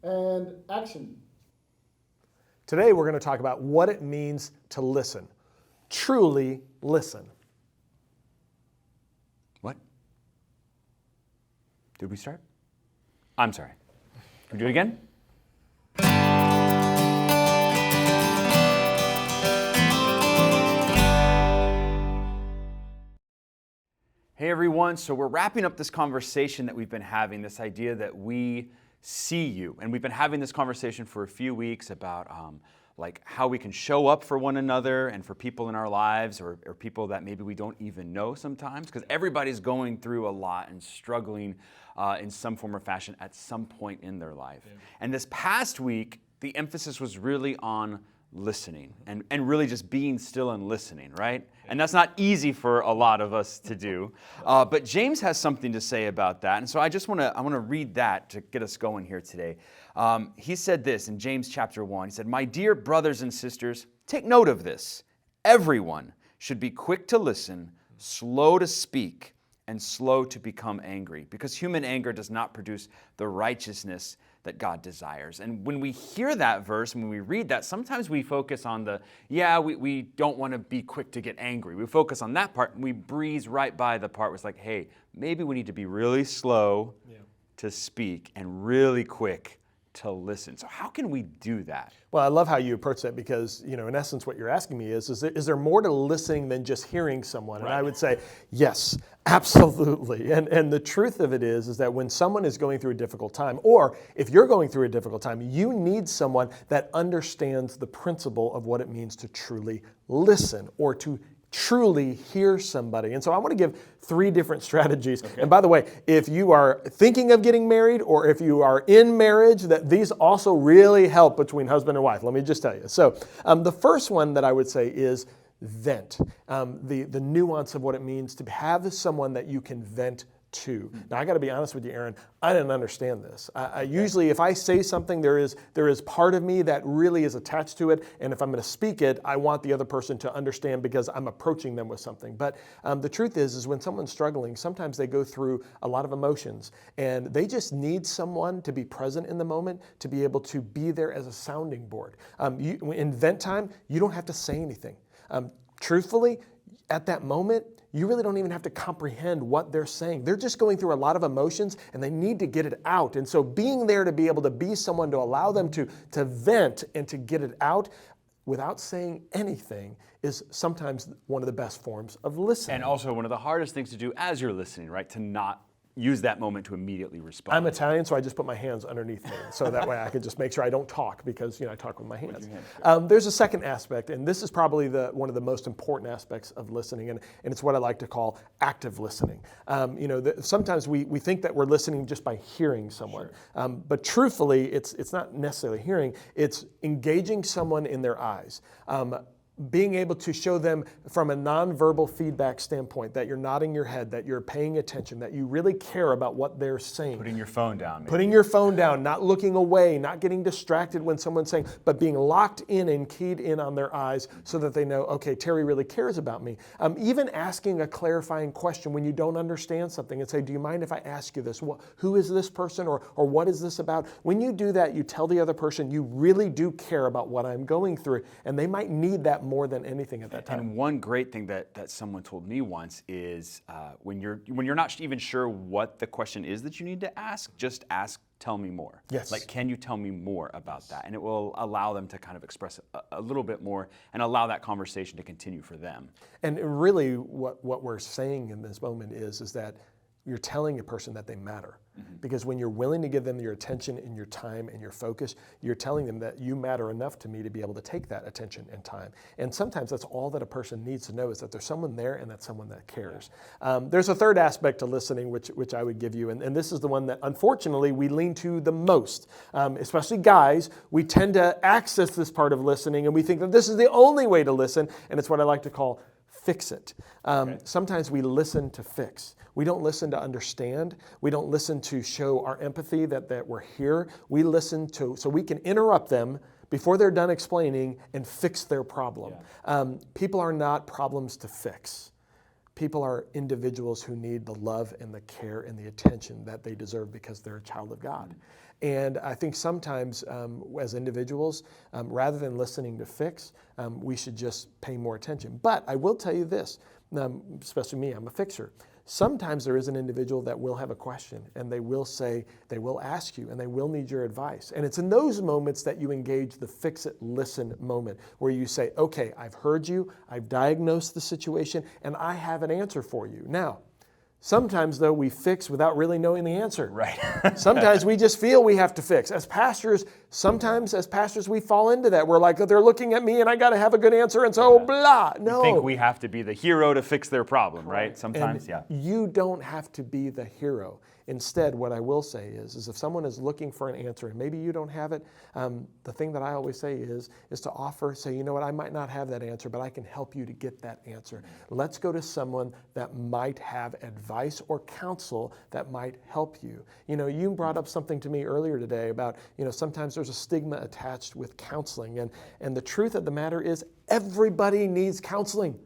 And action. Today we're going to talk about what it means to listen. Truly listen. What? Did we start? I'm sorry. Can we do it again? Hey everyone, so we're wrapping up this conversation that we've been having, this idea that we see you. And we've been having this conversation for a few weeks about like how we can show up for one another and for people in our lives or people that maybe we don't even know sometimes, because everybody's going through a lot and struggling in some form or fashion at some point in their life. Yeah. And this past week, the emphasis was really on listening and really just being still and listening, right? And that's not easy for a lot of us to do. But James has something to say about that. And so I want to read that to get us going here today. He said this in James chapter 1. He said, "My dear brothers and sisters, take note of this. Everyone should be quick to listen, slow to speak, and slow to become angry, because human anger does not produce the righteousness that God desires." And when we hear that verse, when we read that, sometimes we focus on we don't want to be quick to get angry. We focus on that part and we breeze right by the part where it's like, hey, maybe we need to be really slow to speak and really quick to listen. So how can we do that? Well, I love how you approach that because, in essence, what you're asking me is there more to listening than just hearing someone? Right. And I would say, yes, absolutely. And the truth of it is that when someone is going through a difficult time, or if you're going through a difficult time, you need someone that understands the principle of what it means to truly listen or to truly hear somebody. And so I want to give 3 different strategies. Okay. And by the way, if you are thinking of getting married or if you are in marriage, that these also really help between husband and wife. Let me just tell you. So the first one that I would say is vent. The nuance of what it means to have someone that you can vent to. Now, I got to be honest with you, Aaron, I didn't understand this. I usually, if I say something, there is part of me that really is attached to it, and if I'm going to speak it, I want the other person to understand because I'm approaching them with something. But the truth is when someone's struggling, sometimes they go through a lot of emotions, and they just need someone to be present in the moment, to be able to be there as a sounding board. In vent time, you don't have to say anything. Truthfully, at that moment, you really don't even have to comprehend what they're saying. They're just going through a lot of emotions and they need to get it out. And so being there to be able to be someone to allow them to vent and to get it out without saying anything is sometimes one of the best forms of listening. And also one of the hardest things to do as you're listening, right? To not use that moment to immediately respond. I'm Italian, so I just put my hands underneath me. So that way I can just make sure I don't talk because I talk with my hands. There's a second aspect, and this is probably one of the most important aspects of listening, and it's what I like to call active listening. Sometimes we think that we're listening just by hearing someone, but truthfully, it's not necessarily hearing, it's engaging someone in their eyes. Being able to show them from a nonverbal feedback standpoint that you're nodding your head, that you're paying attention, that you really care about what they're saying. Putting your phone down. Maybe. Putting your phone down, not looking away, not getting distracted when someone's saying, but being locked in and keyed in on their eyes so that they know, okay, Terry really cares about me. Even asking a clarifying question when you don't understand something and say, do you mind if I ask you this? Who is this person or what is this about? When you do that, you tell the other person you really do care about what I'm going through, and they might need that more than anything at that time. And one great thing that someone told me once is when you're not even sure what the question is that you need to ask, just ask, tell me more. Yes. Like, can you tell me more about that? And it will allow them to kind of express a little bit more and allow that conversation to continue for them. And really what we're saying in this moment is that you're telling a person that they matter. Mm-hmm. Because when you're willing to give them your attention and your time and your focus, you're telling them that you matter enough to me to be able to take that attention and time. And sometimes that's all that a person needs to know is that there's someone there and that's someone that cares. There's a third aspect to listening, which I would give you, and this is the one that unfortunately we lean to the most. Especially guys, we tend to access this part of listening and we think that this is the only way to listen, and it's what I like to call fix it. Sometimes we listen to fix. We don't listen to understand. We don't listen to show our empathy that we're here. We listen so we can interrupt them before they're done explaining and fix their problem. Yeah. People are not problems to fix. People are individuals who need the love and the care and the attention that they deserve because they're a child of God. And I think sometimes as individuals, rather than listening to fix, we should just pay more attention. But I will tell you this, especially me, I'm a fixer. Sometimes there is an individual that will have a question and they will ask you and they will need your advice. And it's in those moments that you engage the fix it, listen moment where you say, okay, I've heard you, I've diagnosed the situation, and I have an answer for you. Now, sometimes, though, we fix without really knowing the answer. Right. Sometimes we just feel we have to fix. Sometimes as pastors, we fall into that. We're like, oh, they're looking at me and I got to have a good answer, and so blah. No. I think we have to be the hero to fix their problem, right? Sometimes, And you don't have to be the hero. Instead, what I will say is if someone is looking for an answer and maybe you don't have it, the thing that I always say is to offer, say, you know what, I might not have that answer, but I can help you to get that answer. Let's go to someone that might have advice or counsel that might help you. You know, you brought up something to me earlier today about, you know, sometimes there's a stigma attached with counseling. And the truth of the matter is everybody needs counseling.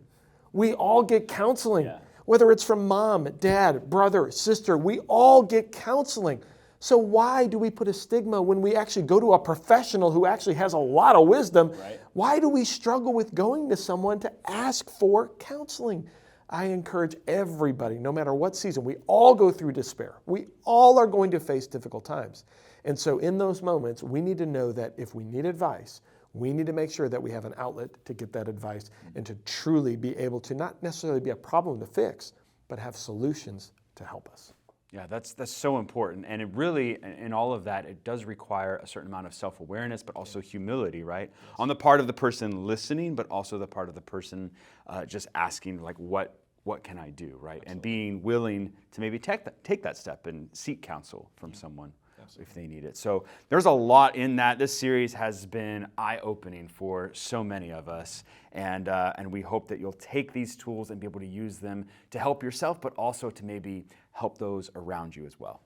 We all get counseling. Yeah. Whether it's from mom, dad, brother, sister, we all get counseling. So why do we put a stigma when we actually go to a professional who actually has a lot of wisdom? Right. Why do we struggle with going to someone to ask for counseling? I encourage everybody, no matter what season, we all go through despair. We all are going to face difficult times. And so in those moments, we need to know that if we need advice, we need to make sure that we have an outlet to get that advice and to truly be able to not necessarily be a problem to fix, but have solutions to help us. Yeah, that's so important. And it really, in all of that, it does require a certain amount of self-awareness, but also humility, right? Yes. On the part of the person listening, but also the part of the person just asking, like, what can I do, right? Absolutely. And being willing to maybe take that step and seek counsel from someone. Absolutely. If they need it. So there's a lot in that. This series has been eye-opening for so many of us, and we hope that you'll take these tools and be able to use them to help yourself, but also to maybe help those around you as well.